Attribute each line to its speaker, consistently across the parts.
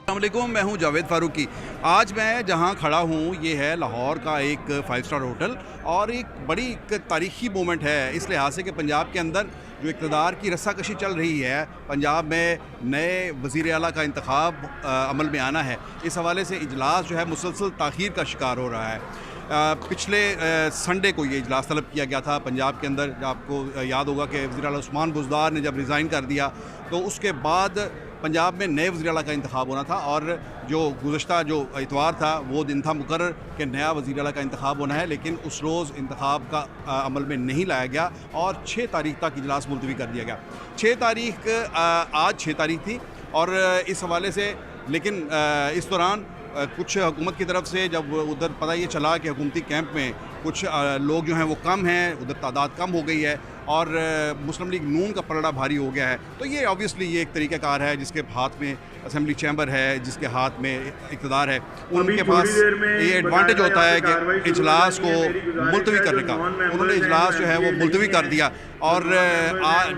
Speaker 1: अस्सलामुअलैकुम, मैं हूं जावेद फ़ारूकी। आज मैं जहां खड़ा हूं ये है लाहौर का एक 5 स्टार होटल और एक बड़ी एक तारीख़ी मोमेंट है इस लिहाज से कि पंजाब के अंदर जो इक़्तिदार की रस्साकशी चल रही है, पंजाब में नए वज़ीर आला का इंतख़ाब अमल में आना है। इस हवाले से इजलास जो है मुसलसल ताख़ीर का शिकार हो रहा है। पिछले संडे को ये इजलास तलब किया गया था पंजाब के अंदर। आपको याद होगा कि वज़ीर आला उस्मान बुज़दार ने जब रिज़ाइन कर दिया तो उसके बाद पंजाब में नए वज़ीर आला का इंतख़ाब होना था और जो गुज़श्ता जो इतवार था वो दिन था मुकर्रर कि नया वज़ीर आला का इंतख़ाब होना है, लेकिन उस रोज़ इंतख़ाब का अमल में नहीं लाया गया और 6 तारीख़ तक इजलास मुलतवी कर दिया गया। 6 तारीख़ आज 6 तारीख़ थी और इस हवाले से लेकिन इस दौरान कुछ हुकूमत की तरफ से जब उधर पता ये चला कि हुकूमती कैंप में कुछ लोग जो हैं वो कम हैं, उधर तादाद कम हो गई है और मुस्लिम लीग नून का पलड़ा भारी हो गया है, तो ये ऑब्वियसली ये एक तरीक़ाकार है जिसके हाथ में असेंबली चैम्बर है, जिसके हाथ में इक़्तिदार है, उनके पास ये एडवांटेज होता है कि इजलास को मुलतवी करने का। उन्होंने इजलास जो है वो मुलतवी कर दिया और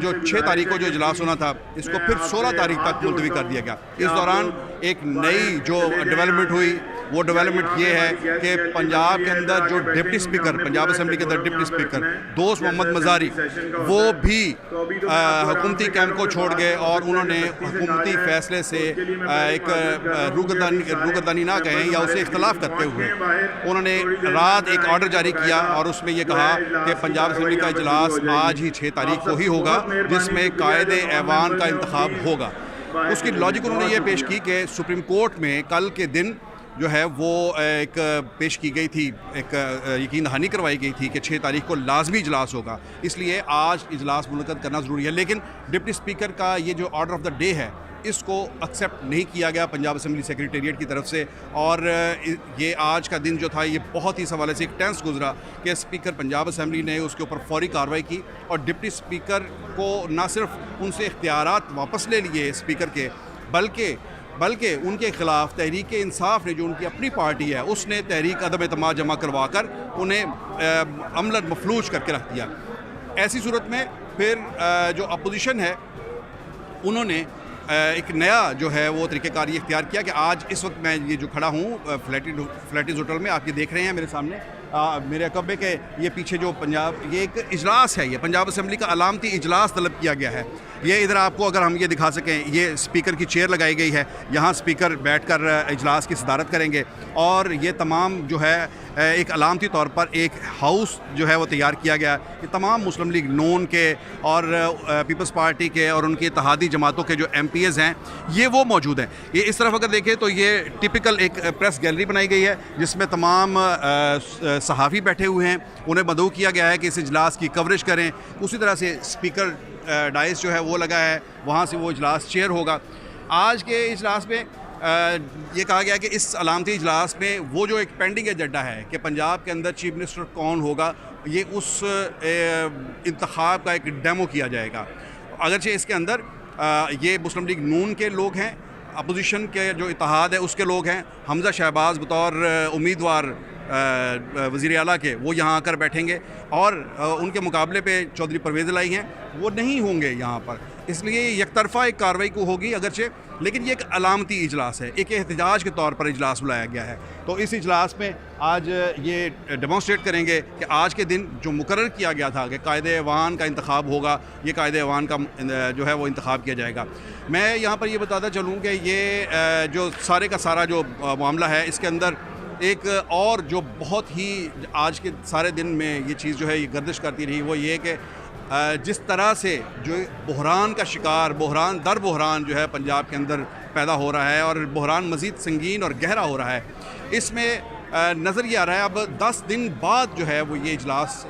Speaker 1: जो 6 तारीख को जो इजलास होना था इसको फिर 16 तारीख तक मुलतवी कर दिया गया। इस दौरान एक नई जो डेवलपमेंट हुई वो डेवलपमेंट ये है कि पंजाब के अंदर जो डिप्टी स्पीकर, पंजाब असम्बली के अंदर डिप्टी स्पीकर दोस्त मोहम्मद मज़ारी वो भी हुकूमती कैंप को छोड़ गए और उन्होंने हुकूमती फ़ैसले से एक रूगर्दानी ना कहें या उसे इख्तलाफ करते हुए उन्होंने रात एक ऑर्डर जारी किया और उसमें ये कहा कि पंजाब असम्बली का इजलास आज ही 6 तारीख को ही होगा जिसमें कायदे ऐवान का इंतखाब होगा। उसकी लॉजिक उन्होंने ये पेश की कि सुप्रीम कोर्ट में कल के दिन जो है वो एक पेश की गई थी, एक यकीन दहानी करवाई गई थी कि 6 तारीख को लाजमी इजलास होगा, इसलिए आज इजलास मुनक़्क़द करना ज़रूरी है। लेकिन डिप्टी स्पीकर का ये जो ऑर्डर ऑफ द डे है इसको एक्सेप्ट नहीं किया गया पंजाब असम्बली सेक्रेटेरिएट की तरफ से और ये आज का दिन जो था ये बहुत ही इस हवाले से एक टेंस गुजरा कि स्पीकर पंजाब असम्बली ने उसके ऊपर फौरी कार्रवाई की और डिप्टी स्पीकर को ना सिर्फ उनसे इख्तियारात वापस ले लिए स्पीकर के बल्कि उनके ख़िलाफ़ तहरीक इंसाफ ने जो उनकी अपनी पार्टी है उसने तहरीक अदम एतमाद जमा करवा कर उन्हें अमलन मफलूज करके रख दिया। ऐसी सूरत में फिर जो अपोजिशन है उन्होंने एक नया जो है वो तरीक़ेकार ये इख्तियार किया कि आज इस वक्त मैं ये जो खड़ा हूँ फ्लैटिस होटल में, आप ये देख रहे हैं मेरे सामने मेरे अकबे के ये पीछे जो पंजाब ये एक इजलास है, ये पंजाब असम्बली का अलामती इजलास तलब किया गया है। ये इधर आपको अगर हम ये दिखा सकें, ये स्पीकर की चेयर लगाई गई है, यहाँ स्पीकर बैठकर इजलास की सदारत करेंगे और ये तमाम जो है एक अलामती तौर पर एक हाउस जो है वो तैयार किया गया कि तमाम मुस्लिम लीग नून के और पीपल्स पार्टी के और उनकी इत्तेहादी जमातों के जो MPs हैं ये वो मौजूद हैं। ये इस तरफ अगर देखें तो ये टिपिकल एक प्रेस गैलरी बनाई गई है जिसमें तमाम सहाफ़ी बैठे हुए हैं, उन्हें मदऊ किया गया है कि इस इजलास की कवरेज करें। उसी तरह से स्पीकर डाइस जो है वो लगा है, वहाँ से वो इजलास चेयर होगा। आज के इजलास में ये कहा गया कि इस अलामती इजलास में वो जो एक पेंडिंग एजेंडा है कि पंजाब के अंदर चीफ मिनिस्टर कौन होगा, ये उस इंतखाब का एक डेमो किया जाएगा। अगरचे इसके अंदर ये मुस्लिम लीग नून के लोग हैं, अपोजिशन के जो इत्तेहाद है उसके लोग हैं, हमज़ा शहबाज बतौर उम्मीदवार वज़ीर आला के वो यहाँ आकर बैठेंगे और उनके मुकाबले पे चौधरी परवेज़ इलाही हैं वो नहीं होंगे यहाँ पर, इसलिए यकतरफ़ा एक कार्रवाई को होगी अगरचे, लेकिन ये एक अलामती इजलास है, एक एहतजाज के तौर पर इजलास बुलाया गया है। तो इस इजलास में आज ये डेमोन्स्ट्रेट करेंगे कि आज के दिन जो मुकर्रर किया गया था कि कायदे ऐवान का इंतखाब होगा, ये कायदे ऐवान का जो है वो इंतखाब किया जाएगा। मैं यहाँ पर ये बताता चलूँ कि ये जो सारे का सारा जो मामला है इसके अंदर एक और जो बहुत ही आज के सारे दिन में ये चीज़ जो है ये गर्दिश करती रही वो ये कि जिस तरह से जो बहरान का शिकार, बहरान दर बहरान जो है पंजाब के अंदर पैदा हो रहा है और बहरान मज़ीद संगीन और गहरा हो रहा है, इसमें नज़र ये आ रहा है अब 10 दिन बाद जो है वो ये इजलास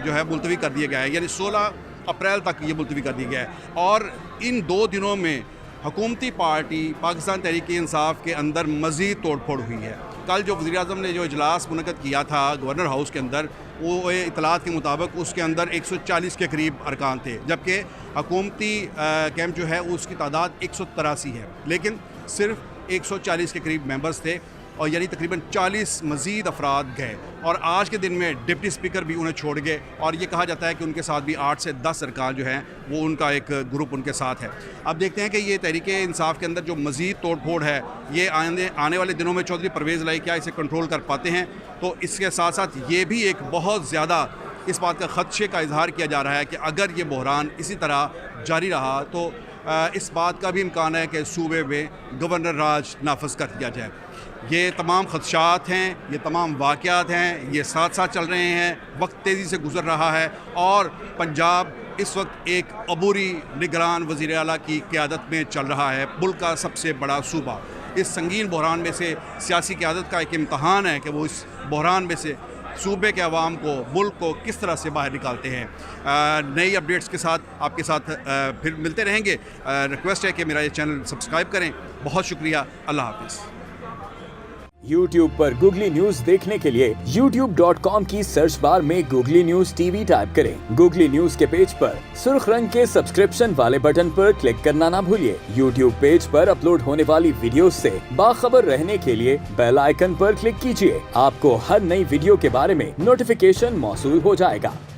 Speaker 1: जो है मुलतवी कर दिया गया है, यानी 16 अप्रैल तक ये मुलतवी कर दिया गया है और इन 2 दिनों में हुकूमती पार्टी पाकिस्तान तहरीक इंसाफ के अंदर मज़ीद तोड़ फोड़ हुई है। कल जो वज़ीर-ए-आज़म ने जो इजलास मुनक़्क़द किया था गवर्नर हाउस के अंदर, वो इतलात के मुताबिक उसके अंदर 140 के करीब अरकान थे, जबकि हुकूमती कैंप जो है उसकी तादाद 183 है, लेकिन सिर्फ 140 के करीब मेंबर्स थे। और यानी तकरीबन 40 मज़ीद अफराद गए और आज के दिन में डिप्टी स्पीकर भी उन्हें छोड़ गए और ये कहा जाता है कि उनके साथ भी 8 से 10 सरकार जो हैं वो उनका एक ग्रुप उनके साथ है। अब देखते हैं कि ये तहरीक इंसाफ के अंदर जो मज़ीद तोड़ फोड़ है ये आने वाले दिनों में चौधरी परवेज़ लाई क्या इसे कंट्रोल कर पाते हैं। तो इसके साथ साथ ये भी एक बहुत ज़्यादा इस बात का ख़दशे का इजहार किया जा रहा है कि अगर ये बहरान इसी तरह जारी रहा तो इस बात का भी इम्कान है कि सूबे में गवर्नर राज नाफज कर दिया जाए। ये तमाम खदशात हैं, ये तमाम वाक़यात हैं, ये साथ साथ चल रहे हैं, वक्त तेज़ी से गुज़र रहा है और पंजाब इस वक्त एक अबूरी निगरान वज़ीर आला की क़यादत में चल रहा है, मुल्क का सबसे बड़ा सूबा। इस संगीन बहरान में से सियासी क़यादत का एक इम्तहान है कि वो इस बहरान में से सूबे के अवाम को, मुल्क को किस तरह से बाहर निकालते हैं। नई अपडेट्स के साथ आपके साथ फिर मिलते रहेंगे। रिक्वेस्ट है कि मेरा ये चैनल सब्सक्राइब करें। बहुत शुक्रिया। अल्लाह हाफ़िज़।
Speaker 2: YouTube पर गूगली न्यूज देखने के लिए youtube.com की सर्च बार में गूगली न्यूज टीवी टाइप करें। गूगली न्यूज के पेज पर सुर्ख रंग के सब्सक्रिप्शन वाले बटन पर क्लिक करना ना भूलिए। YouTube पेज पर अपलोड होने वाली वीडियोस से बाखबर रहने के लिए बेल आइकन पर क्लिक कीजिए। आपको हर नई वीडियो के बारे में नोटिफिकेशन मौसूल हो जाएगा।